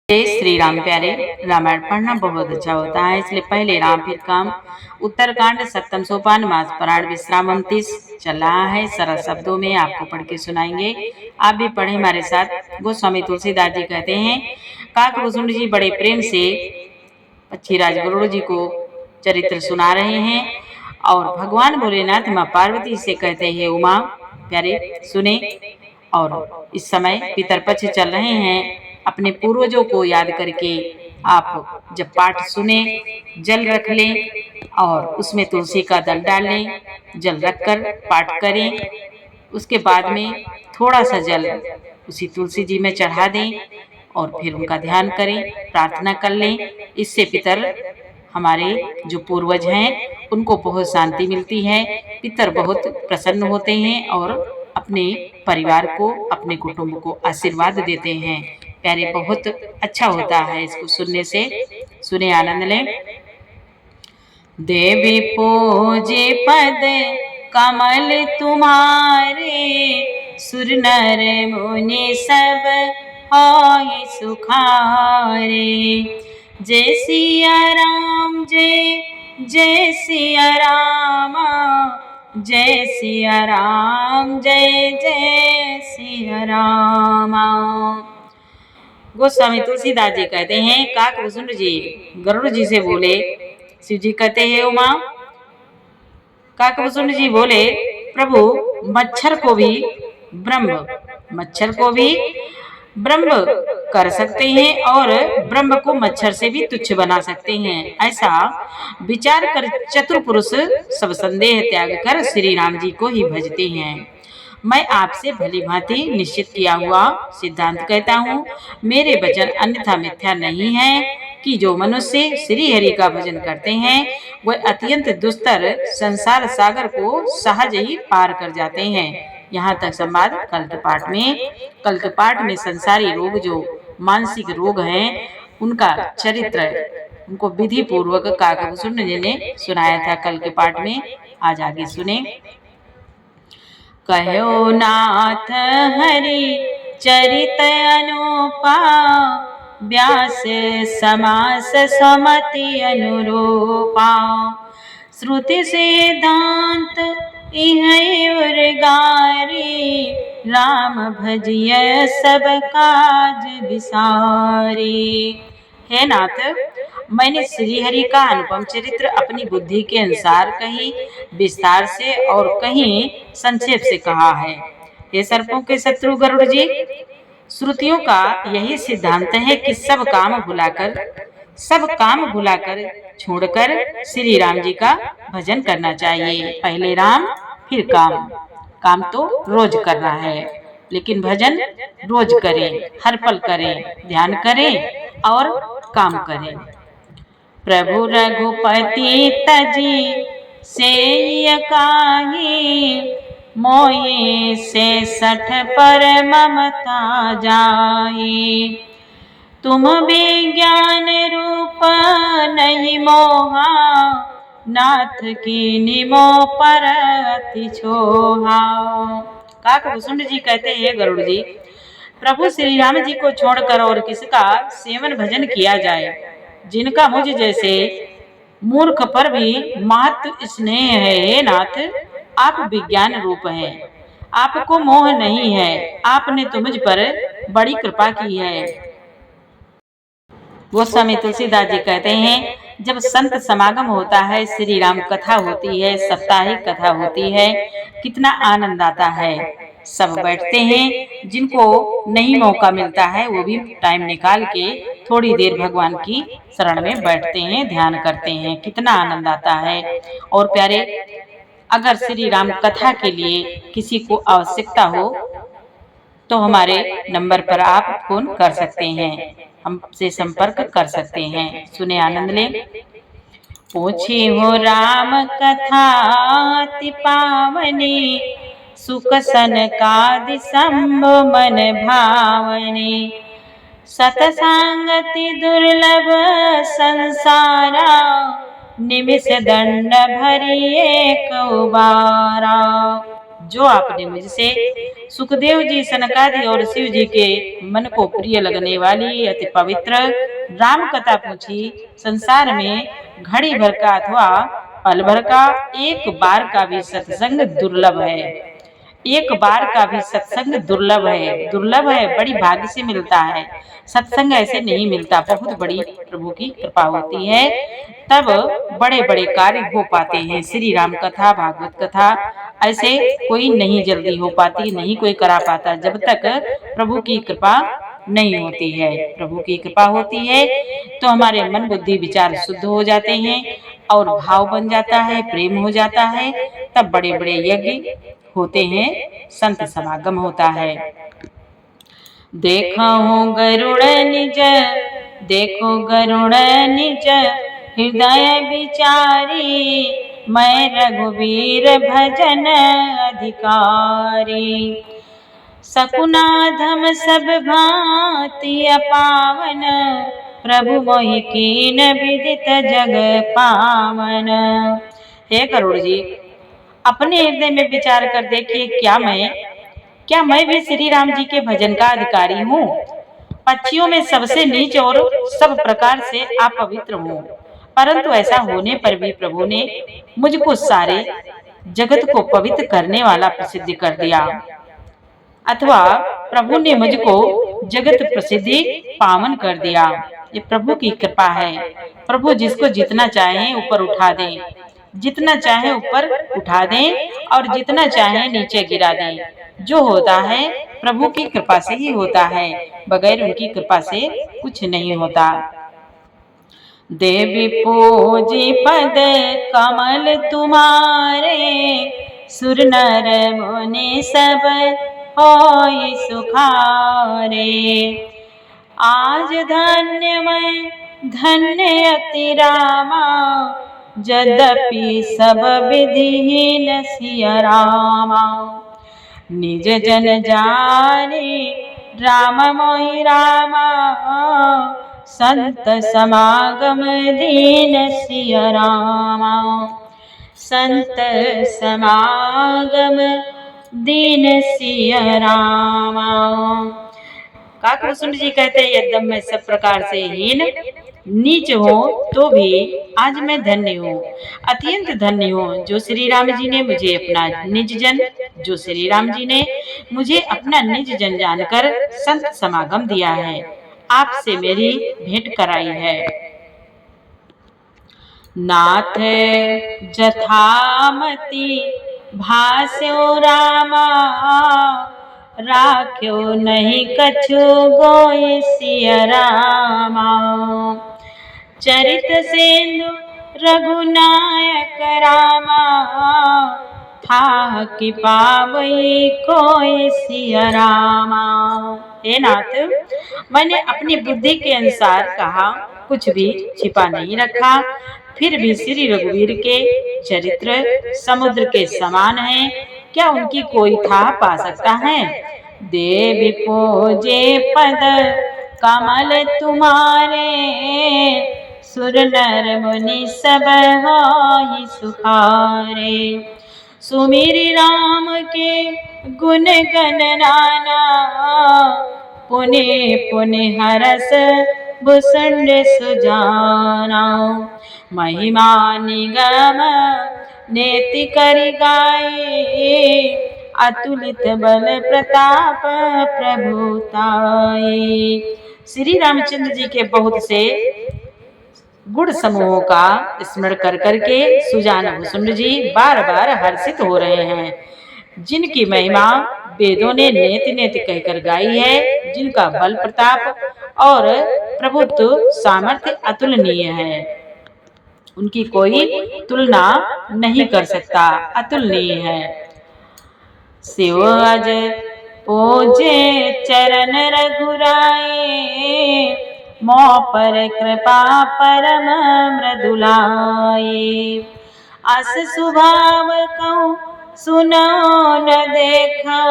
जय श्री राम प्यारे। रामायण पढ़ना बहुत अच्छा होता है, इसलिए पहले राम फिर काम। उत्तरकांड सप्तम सोपान मास पराण विश्राम 29 चल रहा है। सरल शब्दों में आपको पढ़ के सुनाएंगे, आप भी पढ़े हमारे साथ। गोस्वामी तुलसीदास जी कहते हैं, काकभूषुंड जी बड़े प्रेम से पक्षीराज गरुड़ जी को चरित्र सुना रहे हैं और भगवान भोलेनाथ माँ पार्वती से कहते हैं, उमा प्यारे सुने। और इस समय पितर पक्ष चल रहे हैं, अपने पूर्वजों को याद करके आप जब पाठ सुने जल रख लें और उसमें तुलसी का दल डाल लें, जल रखकर पाठ करें। उसके बाद में थोड़ा सा जल उसी तुलसी जी में चढ़ा दें और फिर उनका ध्यान करें, प्रार्थना कर लें। इससे पितर हमारे जो पूर्वज हैं उनको बहुत शांति मिलती है, पितर बहुत प्रसन्न होते हैं और अपने परिवार को, अपने कुटुंब को आशीर्वाद देते हैं। प्यारे बहुत अच्छा होता है इसको सुनने से। सुने, आनंद लें। देवी पूजे पद कमल तुम्हारे, सुर नर मुनि सब होय सुखारे। जय सिया राम जय जय सिया राम, जय सिया राम जय जय सिया राम। गोस्वामी तुलसीदास जी कहते हैं, काकभूषुंड जी गरुड़ जी से बोले। शिव जी कहते हैं, उमा काकभूषुंड जी बोले, प्रभु मच्छर को भी ब्रह्म कर सकते हैं और ब्रह्म को मच्छर से भी तुच्छ बना सकते हैं। ऐसा विचार कर चतुर पुरुष सब संदेह त्याग कर श्री राम जी को ही भजते हैं। मैं आपसे भली भांति निश्चित किया हुआ सिद्धांत कहता हूँ, मेरे वचन अन्यथा मिथ्या नहीं है कि जो मनुष्य श्री हरि का भजन करते हैं वह अत्यंत दुस्तर संसार सागर को सहज ही पार कर जाते हैं। यहाँ तक संवाद कल के पाठ में संसारी रोग, जो मानसिक रोग हैं, उनका चरित्र उनको विधि पूर्वक काकभूषुंड जी ने सुनाया था कल के पाठ में। आज आगे सुने। कहो नाथ हरि चरित अनुपा, व्यास समास समति अनुरूपा। श्रुति सिद्धांत इह उर्गारी, राम भजिय सब काज विसारी। हे नाथ, मैंने श्री हरि का अनुपम चरित्र अपनी बुद्धि के अनुसार कहीं विस्तार से और कहीं संक्षेप से कहा है। हे सर्पों के शत्रु गरुड़ जी, श्रुतियों का यही सिद्धांत है कि सब काम भुलाकर छोड़कर श्री राम जी का भजन करना चाहिए। पहले राम फिर काम तो रोज करना है, लेकिन भजन रोज करें, हर पल करें, ध्यान करें और काम करें। प्रभु रघुपति तजी से काही, मोहि से 60 पर ममता जाई। तुम विज्ञान रूप नहीं मोहा, नाथ की निमो पर अति छोहा। काकभूषुंड जी कहते हैं, गरुड़ जी, प्रभु श्री राम जी को छोड़कर और किसका सेवन भजन किया जाए, जिनका मुझ जैसे मूर्ख पर भी महत्व स्नेह है। हे नाथ, आप विज्ञान रूप हैं, आपको मोह नहीं है, आपने तो मुझ पर बड़ी कृपा की है। गोस्वामी तुलसीदास जी कहते हैं, जब संत समागम होता है, श्री राम कथा होती है, साप्ताहिक कथा होती है, कितना आनंद आता है। सब बैठते हैं, जिनको नहीं मौका मिलता है वो भी टाइम निकाल के थोड़ी देर भगवान की शरण में बैठते हैं, ध्यान करते हैं, कितना आनंद आता है। और प्यारे, अगर श्री राम कथा के लिए किसी को आवश्यकता हो तो हमारे नंबर पर आप फोन कर सकते हैं, हमसे संपर्क कर सकते हैं। सुने, आनंद लें। पूछी हो राम कथा अति पावनी, सुख सनकादि शंभु मन भावनी। सतसंगति दुर्लभ संसारा, निमिष दंड भरी एक उबारा। जो आपने मुझसे सुखदेव जी, सनकादि और शिव जी के मन को प्रिय लगने वाली अति पवित्र राम कथा पूछी। संसार में घड़ी भर का अथवा पल भर का एक बार का भी सत्संग दुर्लभ है। एक बार का भी सत्संग दुर्लभ है, बड़ी भाग्य से मिलता है। सत्संग ऐसे नहीं मिलता, बहुत बड़ी प्रभु की कृपा होती है, तब बड़े बड़े कार्य हो पाते हैं। श्री राम कथा, भागवत कथा ऐसे कोई नहीं जल्दी हो पाती, नहीं कोई करा पाता जब तक प्रभु की कृपा नहीं होती है। प्रभु की कृपा होती है तो हमारे मन बुद्धि विचार शुद्ध हो जाते हैं और भाव बन जाता है, प्रेम हो जाता है, तब बड़े बड़े यज्ञ होते हैं, संत समागम होता है। देखो गरुड़ निज, देखो गरुड़ निज हृदय विचारी, मैं रघुवीर भजन अधिकारी। सकुनाधम सब भांति अपावन, प्रभु मोहि कीन विदित जग पावन। हे गरुड़ जी, अपने हृदय में विचार कर देखिए, क्या मैं भी श्री राम जी के भजन का अधिकारी हूँ? पक्षियों में सबसे नीच और सब प्रकार से अपवित्र हूँ, परंतु ऐसा होने पर भी प्रभु ने मुझको सारे जगत को पवित्र करने वाला प्रसिद्ध कर दिया, अथवा प्रभु ने मुझको जगत प्रसिद्धि पावन कर दिया। ये प्रभु की कृपा है। प्रभु जिसको जितना चाहे ऊपर उठा दें, जितना चाहे ऊपर उठा दें और जितना चाहे नीचे गिरा दें। जो होता है प्रभु की कृपा से ही होता है, बगैर उनकी कृपा से कुछ नहीं होता। देवी पूजी पद कमल तुम्हारे, सुर नर मुनि सब होय सुखारे। आज धन्य मैं धन्य अति रामा, यद्यपि सब विधिहीन सिया रामा। निज जन जाने राम मोहि रामा, संत समागम दीन सिया रामा। संत समागम दीन सिया रामा। काकभूषण जी कहते हैं, यद्यप मैं सब प्रकार से हीन नीच हूँ तो भी आज मैं धन्य हूँ, अत्यंत धन्य हूँ, जो श्री राम जी ने मुझे अपना निज जन, जो श्री राम जी ने मुझे अपना निज जन जानकर संत समागम दिया है, आपसे मेरी भेंट कराई है। नाथ जथामति भास्यो रामा, राख्यो नहीं कछु गोय सिया रामा। चरित सिंधु रघुनायक रामा, था कि पावई कोई सिया रामा। हे नाथ, मैंने अपनी बुद्धि के अनुसार कहा, कुछ भी छिपा नहीं रखा, फिर भी श्री रघुवीर के चरित्र समुद्र के समान हैं, क्या उनकी कोई था पा सकता है? देवी पूजे पद कमल तुम्हारे, सुर नर मुनि सब होय सुखारे। सुमिरि राम के गुण गण नाना, पुनि पुनि हरस भूषण सुजाना। महिमा निगम नेति करि गाए, अतुलित बल प्रताप प्रभुताए। श्री रामचंद्र जी के बहुत से गुण समूहों का स्मरण कर करके सुजान भूषण जी बार बार हर्षित हो रहे हैं, जिनकी महिमा वेदों ने नेति नेति कहकर गाई है, जिनका बल प्रताप और प्रभुत्व सामर्थ्य अतुलनीय है, उनकी कोई तुलना नहीं कर सकता, अतुलनीय है। शिव अज पूजे चरण रघुराए, मोह पर कृपा परम मृदुलाए। अस स्वभाव कहूँ सुनो न देखो,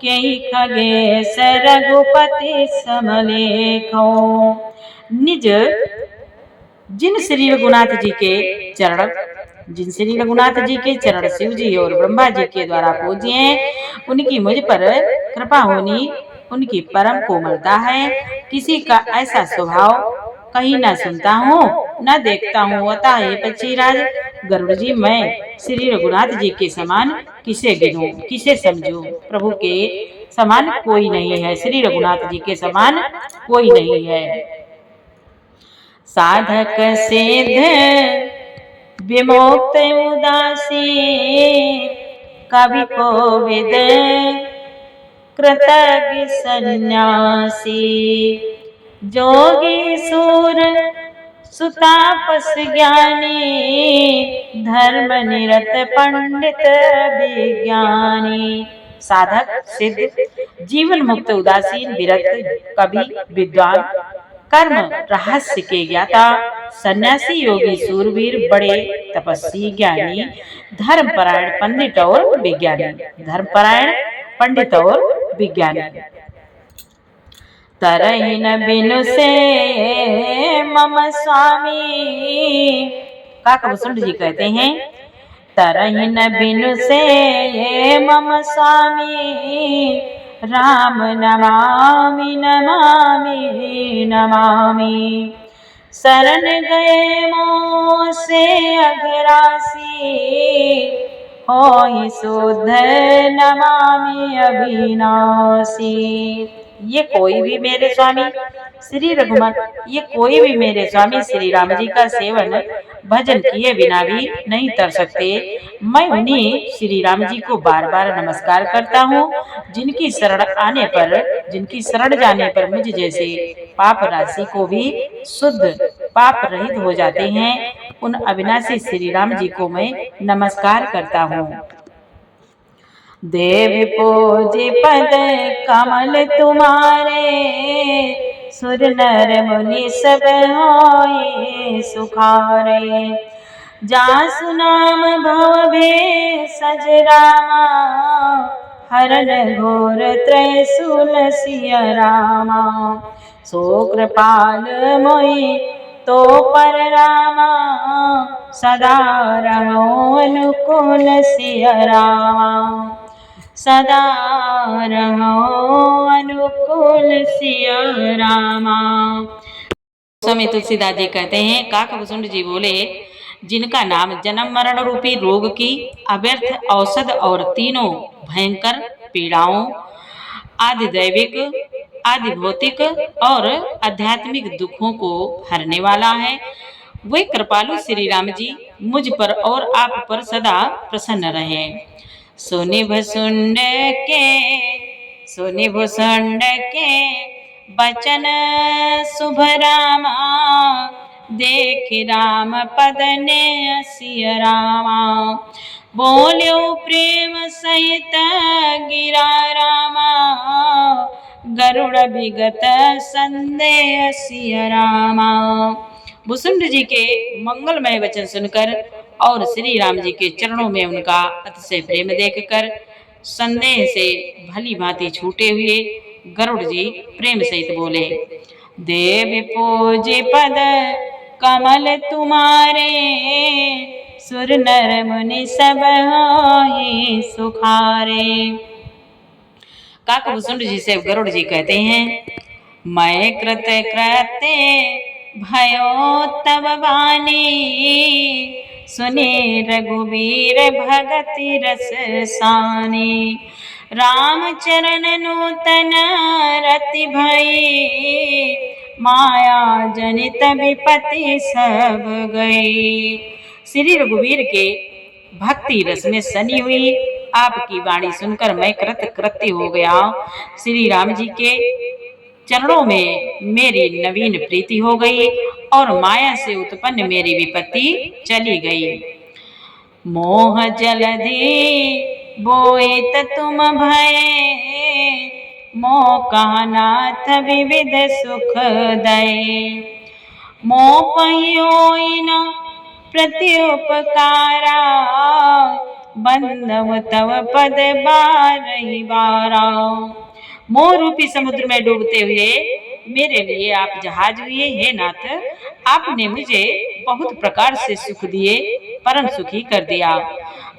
कई खगेश रघुपति समलेखो। निज जिन श्री रघुनाथ जी के चरण जिन श्री रघुनाथ जी के चरण शिव जी और ब्रह्मा जी के द्वारा पूज्य हैं, उनकी मुझ पर कृपा होनी उनकी परम कोमलता है। किसी का ऐसा स्वभाव कहीं न सुनता हूँ न देखता हूँ। अतः हे पक्षीराज गरुड़ जी, मैं श्री रघुनाथ जी के समान किसे गिनूं, किसे समझूं। प्रभु के समान कोई नहीं है, श्री रघुनाथ जी के समान कोई नहीं है। साधक सिद्ध विमुक्त उदासी, कवि कोविद कृतज्ञ सन्यासी। जोगी सूर सुतापस ज्ञानी, धर्म निरत पंडित विज्ञानी। साधक सिद्ध, जीवन मुक्त उदासीन विरक्त कवि विद्वान, कर्म रहस्य के ज्ञाता, सन्यासी योगी सूरवीर बड़े तपस्वी ज्ञानी, धर्मपरायण पंडित और विज्ञानी। धर्मपरायण पंडित और विज्ञानी। तरहि न बिनु से मम स्वामी, काकभूषण जी कहते हैं, तरहि न बिनु से मम स्वामी, राम नमामि नमामि नमामि। शरण गए मोह से अघरासी, होहि शुद्ध नमामि अविनाशी। ये कोई भी मेरे स्वामी श्री रघुनाथ, ये कोई भी मेरे स्वामी श्री राम जी का सेवन भजन किए बिना भी नहीं तर सकते। मैं उन्हीं श्री राम जी को बार बार नमस्कार करता हूँ, जिनकी शरण आने पर, जिनकी शरण जाने पर मुझ जैसे पाप राशि को भी शुद्ध पाप रहित हो जाते हैं। उन अविनाशी श्री राम जी को मैं नमस्कार करता हूँ। देव पूज्य पद कमल तुम्हारे, सुर नर मुनि सब होए सुखारे। जासु नाम भव भेषज रामा, हरन घोर त्रैशूल सिया रामा। सो कृपाल मोहि तो पर रामा, सदा रहो अनुकूल सिया रामा। सदा रहो अनुकूल सिया रामा। स्वामी तुलसीदास जी कहते हैं, काकभूषण जी बोले, जिनका नाम जन्म मरण रूपी रोग की अव्यर्थ औषध और तीनों भयंकर पीड़ाओं, आदि दैविक आदि भौतिक और आध्यात्मिक दुखों को हरने वाला है, वे कृपालु श्री राम जी मुझ पर और आप पर सदा प्रसन्न रहे। सुनि भुसुंड के बचन शुभ रामा, देख राम पद ने सिय रामा। बोल्यो प्रेम सहित गिरा रामा, गरुड़ विगत संदेह सिय रामा। भुसुंड जी के मंगलमय वचन सुनकर और श्री राम जी के चरणों में उनका अतिशय प्रेम देखकर संदेह से भली भांति छूटे हुए गरुड़ जी प्रेम सहित बोले, देव पूज्य पद कमल तुम्हारे, सुर नर मुनि सब होए सुखारे। काकभूषण जी से गरुड़ जी कहते हैं, मैं कृत कृत्य भयो तब वाणी, सुने रघुवीर भगति रस सानी। राम चरण नूतन रति भई, माया जनित विपत्ति सब गई। श्री रघुवीर के भक्ति रस में सनी हुई आपकी वाणी सुनकर मैं कृत कृत्य हो गया। श्री राम जी के चरणों में मेरी नवीन प्रीति हो गई और माया से उत्पन्न मेरी विपत्ति चली गई। मोह जलधि बोइत तुम भय, मोह कहनाथ विविध सुख दय। मोह पहियोई न प्रत्युपकारा, बंधव तव पद बारहि बारा। मोह रूपी समुद्र में डूबते हुए मेरे लिए आप जहाज हुए। हे नाथ, आपने मुझे बहुत प्रकार से सुख दिए, परम सुखी कर दिया।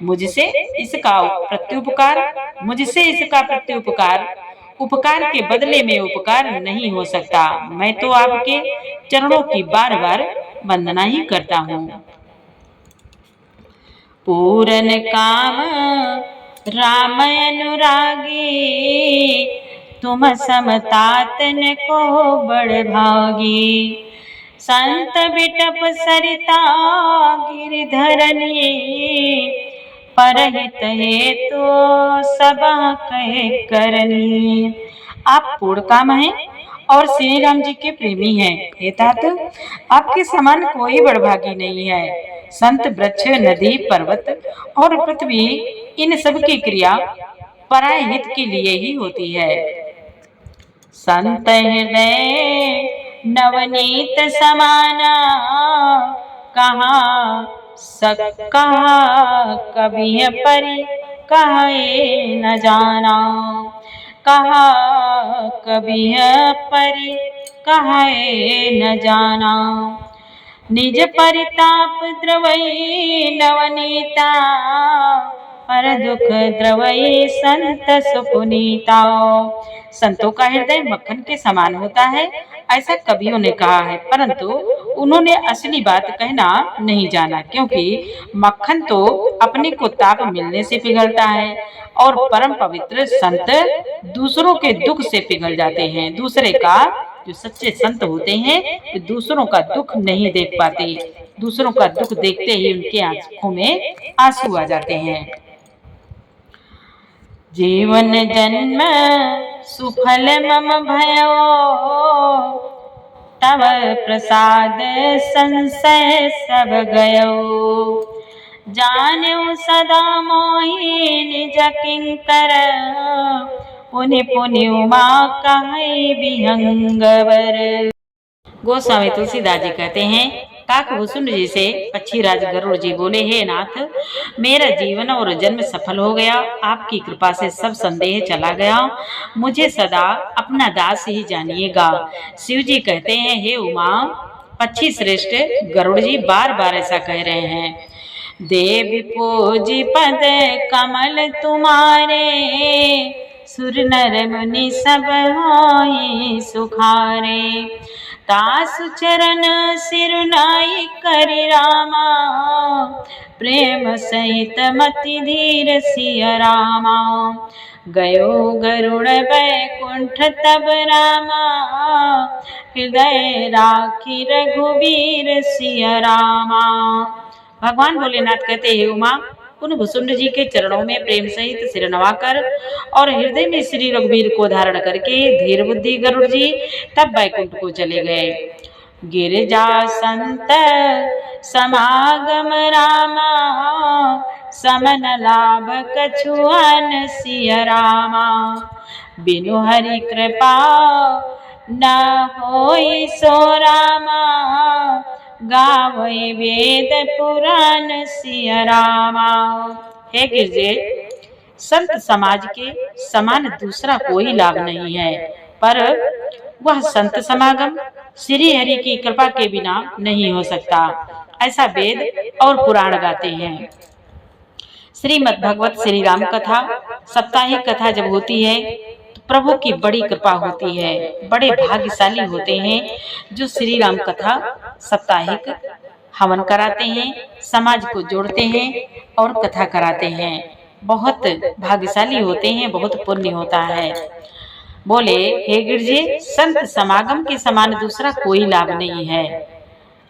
मुझसे इसका प्रत्युपकार उपकार के बदले में उपकार नहीं हो सकता। मैं तो आपके चरणों की बार बार वंदना ही करता हूँ। पूरन काम राम अनुरागी, तुम समतातन को बड़ भागी। संत बिटप सरिता गिरधरनी, परहित हेतु सबा कहे करनी। आप पूर्ण काम हैं और श्री राम जी के प्रेमी हैं। हे तात, आपके समान कोई बड़भागी नहीं है। संत, वृक्ष, नदी, पर्वत और पृथ्वी, इन सब की क्रिया पराय हित के लिए ही होती है। संत हृदय नवनीत समाना, कहाँ कभी परि कहे न जाना। कहा कभी परि कहे न जाना। निज परिताप द्रवई नवनीता, पर दुख द्रवई संत सुपुनीता। संतों का हृदय मक्खन के समान होता है, ऐसा कवियों ने कहा है, परंतु उन्होंने असली बात कहना नहीं जाना, क्योंकि मक्खन तो अपने को ताप मिलने से पिघलता है और परम पवित्र संत दूसरों के दुख से पिघल जाते हैं। दूसरे का, जो सच्चे संत होते हैं वे दूसरों का दुख नहीं देख पाते। दूसरों का दुख देखते ही उनके आंखों में आंसू आ जाते हैं। जीवन जन्म सुफल मम भयो, तव प्रसाद संशय सब गयो। जान्यो सदा मोहि निज किंकर, पुनि पुनि उमा कहे विहंगवर। गोस्वामी तुलसीदास जी कहते हैं, काकभूषुंड जी से पक्षीराज गरुड़ जी बोले, हे नाथ, मेरा जीवन और जन्म सफल हो गया। आपकी कृपा से सब संदेह चला गया। मुझे सदा अपना दास ही जानिएगा। शिव जी कहते हैं, हे उमा, पक्षी श्रेष्ठ गरुड़ जी बार बार ऐसा कह रहे हैं। देव पूजी पद कमल तुम्हारे, सुर नर मुनि सब होई सुखारे। तासु चरण सिरुनाई करि रामा, प्रेम सहित मति धीर सिय रामा। गयो गरुड़ बैकुंठ तब रामा, हृदय राखी रघुवीर सिय रामा। भगवान भोलेनाथ कहते हैं, उमा, उन भुसुंड जी के चरणों में प्रेम सहित सिर नवाकर और हृदय में श्री रघुवीर को धारण करके धीर बुद्धि गरुड़ जी तब बैकुंठ को चले गए। गिरिजा संत समागम रामा, समन लाभ कछुअन सिय रामा। बिनु हरि कृपा न होई सो रामा, गावै वेद पुराण सिय रामा। हे गिरजे, संत समाज के समान दूसरा कोई लाभ नहीं है, पर वह संत समागम श्री हरि की कृपा के बिना नहीं हो सकता, ऐसा वेद और पुराण गाते हैं। श्रीमद् भगवत श्री राम कथा, साप्ताहिक कथा जब होती है तो प्रभु की बड़ी कृपा होती है। बड़े भाग्यशाली होते हैं जो श्री राम कथा साप्ताहिक हवन कराते हैं, समाज को जोड़ते हैं और कथा कराते हैं। बहुत भाग्यशाली होते हैं, बहुत पुण्य होता है। बोले, हे गिरजे, संत समागम के समान दूसरा कोई लाभ नहीं है,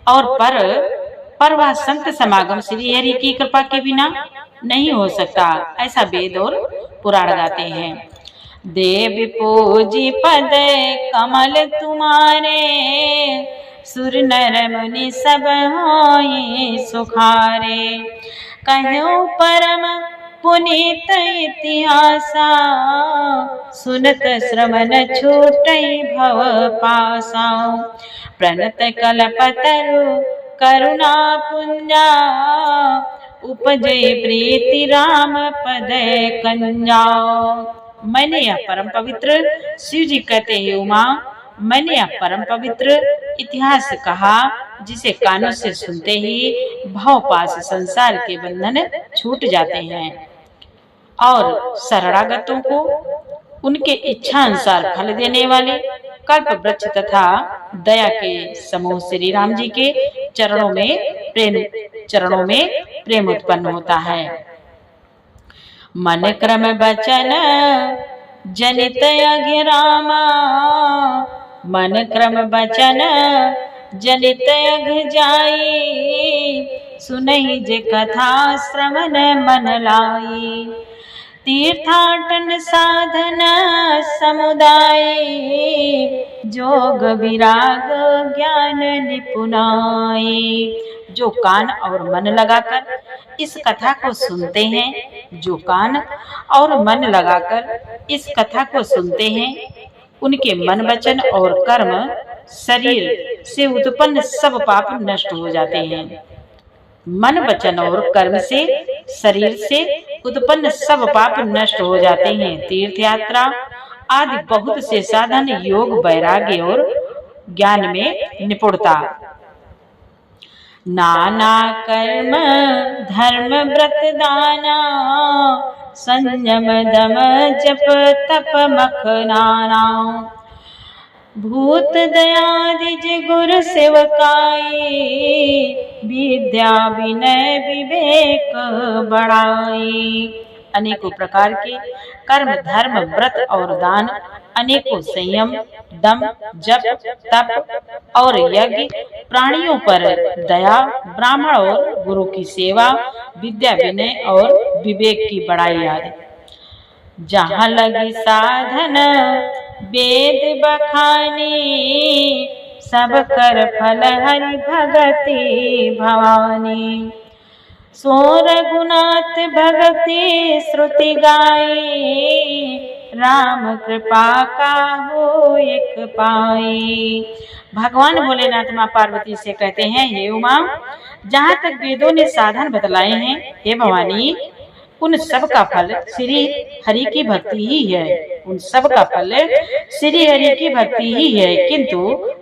और पर वह संत समागम श्री हरि की कृपा के बिना नहीं हो सकता, ऐसा वेद और पुराण गाते हैं। देव पूजी पद कमल तुम्हारे, सुर नर मुनि सब होई सुखारे। कहो परम पुनीत इतिहासा, सुनत श्रवण छूटई भव पासा। प्रणत कल्पतरु करुणा पुंजा, उपजय प्रीति राम पद कंजा। मैंने यह परम पवित्र, शिव जी कहते हैं, उमा, मैंने यह परम पवित्र इतिहास कहा जिसे कानों से सुनते ही भव पास संसार के बंधन छूट जाते हैं और शरणागतों को उनके इच्छा अनुसार फल देने वाले कल्प वृक्ष तथा दया के समूह श्री राम जी के चरणों में प्रेम उत्पन्न होता है। मन क्रम बचन जनित यज्ञ रामा, मन क्रम बचन जनित यज्ञ जाई, सुनहि जे कथा श्रवण मन लाई। तीर्थाटन साधन समुदाय, जोग विराग ज्ञान निपुणाई। जो कान और मन लगाकर इस कथा को सुनते हैं, जो कान और मन लगाकर इस कथा को सुनते हैं, उनके मन वचन और कर्म शरीर से उत्पन्न सब पाप नष्ट हो जाते हैं। मन वचन और कर्म से शरीर से उत्पन्न सब पाप नष्ट हो जाते हैं। तीर्थ यात्रा आदि बहुत से साधन, योग, वैराग्य और ज्ञान में निपुणता, नाना कर्म धर्म व्रत दाना, संयम दम जप तप मख नाना। भूत दयादिज गुरु सेवकाई, विद्या विनय विवेक बढ़ाई। अनेकों प्रकार के कर्म धर्म व्रत और दान, अनेकों संयम दम जप तप और यज्ञ, प्राणियों पर दया, ब्राह्मण और गुरु की सेवा, विद्या विनय और विवेक की बढ़ाई आदि। जहाँ लगी साधन वेद बखानी, सब कर फल हरि भगति भवानी। सो रघुनाथ भगति श्रुति गाई, राम कृपा का हो एक पाई। भगवान भोलेनाथ माँ पार्वती से कहते हैं, हे उमा, जहाँ तक वेदों ने साधन बतलाए हैं, हे भवानी, उन सब का फल श्री हरि की भक्ति ही है। उन सब का फल श्री हरि की भक्ति ही है। किंतु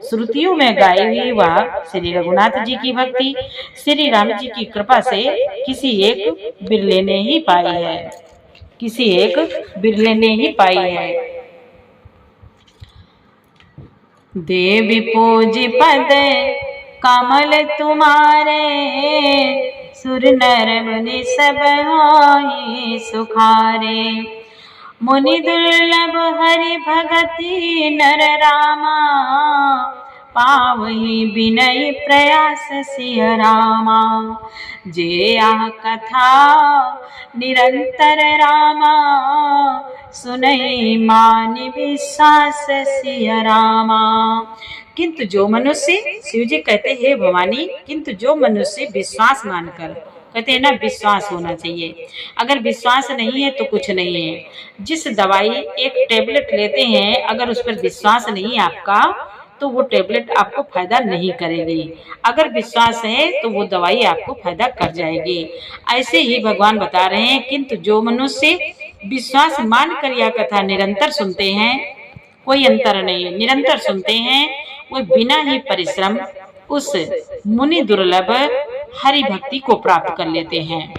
श्रुतियों में गाई हुई वह श्री रघुनाथ जी की भक्ति श्री राम जी की कृपा से किसी एक बिरले ने ही पाई है, किसी एक बिरले ने ही पाई है। देवी पूज पद कमल तुम्हारे, सुर नर मुनि सब होई सुखारे। मुनि दुर्लभ हरि भगति नर रामा, पावहि विनय प्रयास सिय रामा। जे आह कथा निरंतर रामा, सुनहि मान विश्वास सिय रामा। किंतु जो मनुष्य, शिव जी कहते हैं भवानी, किंतु जो मनुष्य विश्वास मानकर, कहते हैं ना विश्वास होना चाहिए, अगर विश्वास नहीं है तो कुछ नहीं है। जिस दवाई एक टेबलेट लेते हैं, अगर उस पर विश्वास नहीं है आपका, तो वो टेबलेट आपको फायदा नहीं करेगी। अगर विश्वास है तो वो दवाई आपको फायदा कर जाएगी। ऐसे ही भगवान बता रहे हैं, किंतु जो मनुष्य विश्वास मानकर यह कथा निरंतर सुनते हैं, कोई अंतर नहीं, निरंतर सुनते हैं, वो बिना ही परिश्रम उस मुनि दुर्लभ हरि भक्ति को प्राप्त कर लेते हैं,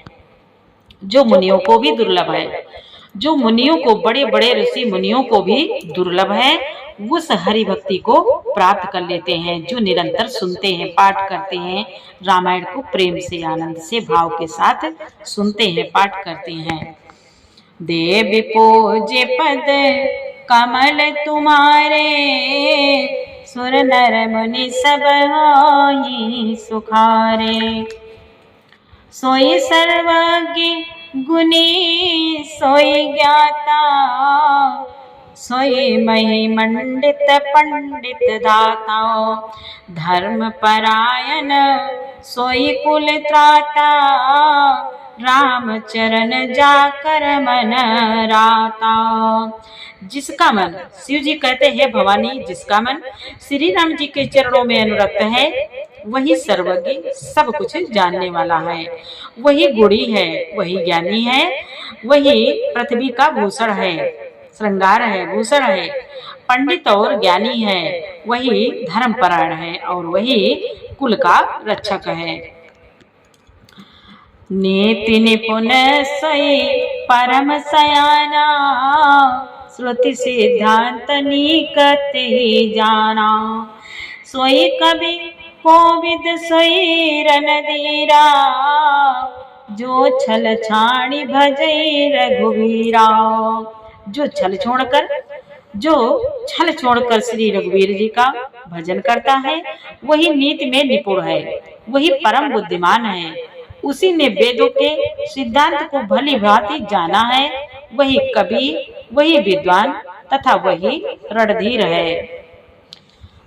जो मुनियों को भी दुर्लभ है, जो मुनियों को, बड़े बड़े ऋषि मुनियों को भी दुर्लभ है, उस हरि भक्ति को प्राप्त कर लेते हैं। जो निरंतर सुनते हैं, पाठ करते हैं, रामायण को प्रेम से, आनंद से, भाव के साथ सुनते हैं, पाठ करते हैं। देव पूज्य पद कमल तुम्हारे, सुर नर मुनि सब होई सुखारे। सोई सर्वज्ञ गुणी सोई ज्ञाता, सोई मही मंडित पंडित दाता। धर्म परायण सोई कुल त्राता, राम चरण जाकर मन राता। जिसका मन, शिव जी कहते हैं भवानी, जिसका मन श्री राम जी के चरणों में अनुरक्त है, वही सर्वज्ञ, सब कुछ जानने वाला है, वही गुणी है, वही ज्ञानी है, वही पृथ्वी का भूषण है, श्रृंगार है, भूषण है, पंडित और ज्ञानी है, वही धर्मपरायण है और वही कुल का रक्षक है। नीति निपुण सोई परम सयाना, श्रुति सिद्धांत निकट ही जाना। सोई कवि कोविद सोई रणधीरा, जो छल छाणी भजई रघुवीरा। जो छल छोड़कर श्री रघुवीर जी का भजन करता है, वही नीति में निपुण है, वही परम बुद्धिमान है। उसी ने वेदों के सिद्धांत को भली भांति जाना है, वही कवि, वही विद्वान तथा वही रणधीर है।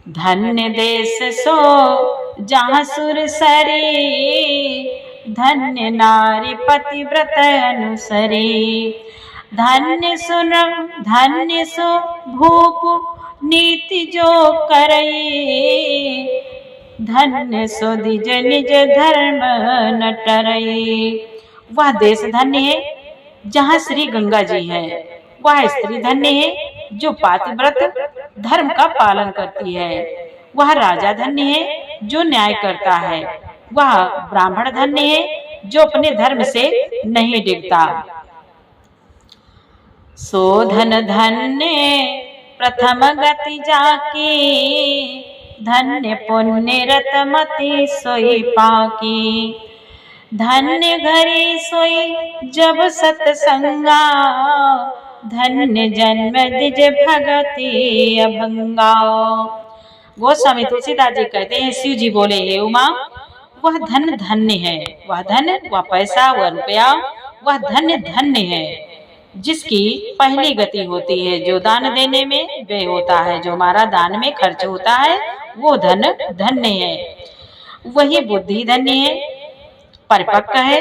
धन्य देश सो जहाँ सुर सरी, धन्य नारी पतिव्रत अनुसरी। धन्य सो भूप नीति जो करई, धन्य सो द्विज निज धर्म न टरई। वह देश धन्य है जहाँ श्री गंगा जी है, वह स्त्री धन्य है जो पातिव्रत धर्म का पालन करती है, वह राजा धन्य है जो न्याय करता है, वह ब्राह्मण धन्य है जो अपने धर्म से नहीं डिगता। सो धन धन्य प्रथम गति जाकी, धन्य पुण्य रतमति सोई पाकी। धन्य घरी सोई जब सतसंगा, धन्य जन्म द्विज भगति अभंगा। गोस्वामी तुलसीदास जी कहते हैं, शिव जी बोले, हे उमा, वह धन धन्य है, वह धन, वह पैसा, वह रुपया, वह धन्य धन्य है जिसकी पहली गति होती है, जो दान देने में व्यय होता है, जो हमारा दान में खर्च होता है, वो धन धन्य है। वही बुद्धि धन्य है, परिपक्व है,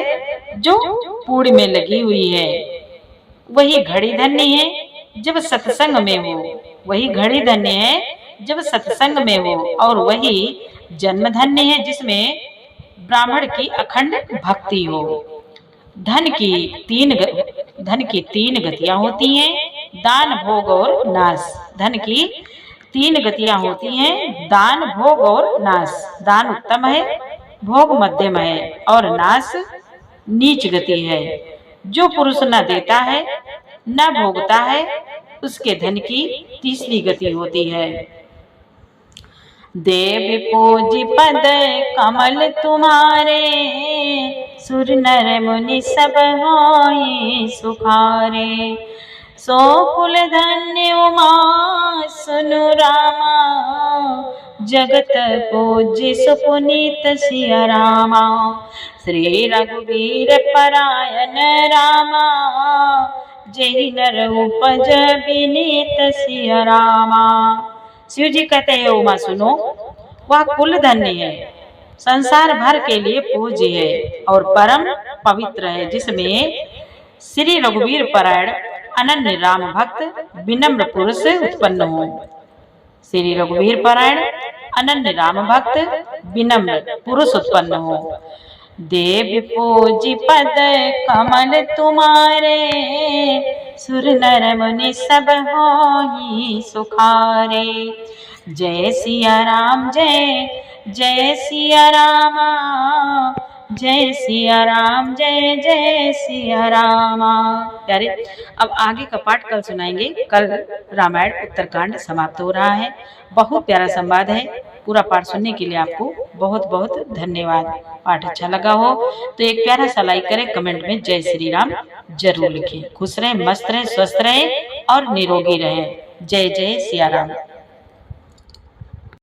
जो पूर्ण में लगी हुई है। वही घड़ी धन्य है जब सत्संग में हो, वही घड़ी धन्य है जब सत्संग में हो। और वही जन्म धन्य है जिसमें ब्राह्मण की अखंड भक्ति हो। धन की तीन गतियां होती हैं, दान, भोग और नाश। धन की 3 गतियां होती हैं, दान, भोग और नाश। दान उत्तम है, भोग मध्यम है और नाश नीच गति है। जो पुरुष न देता है न भोगता है, उसके धन की तीसरी गति होती है। देव पूजी पद कमल तुम्हारे, सुर नर मुनि सब होई सुखारे। सो कुल धन्य उमा सुनु रामा, जगत पूज्य सुपुनीत सिया रामा। श्री रघुवीर परायण रामा, जय नर उपज विनीत सिया रामा। शिव जी कहते हैं, उमा सुनो, वह कुल धन्य है, संसार भर के लिए पूज्य है और परम पवित्र है, जिसमें श्री रघुवीर परायण अनन्य राम भक्त विनम्र पुरुष उत्पन्न हो। श्री रघुवीर परायण अनन्य राम भक्त विनम्र पुरुष उत्पन्न हो। देव पूजी पद कमल तुम्हारे, सुर नर मुनि सब होई सुखारे। जय सिया राम, जय जय सिया रामा, जय सिया राम, जय जय सिया रामा। प्यारे, अब आगे का पाठ कल सुनाएंगे। कल रामायण उत्तरकांड समाप्त हो रहा है। बहुत प्यारा संवाद है। पूरा पाठ सुनने के लिए आपको बहुत बहुत धन्यवाद। पाठ अच्छा लगा हो तो एक प्यारा सा लाइक करें, कमेंट में जय श्री राम जरूर लिखें। खुश रहें, मस्त रहें, स्वस्थ रहें और निरोगी रहें। जय जय सिया राम।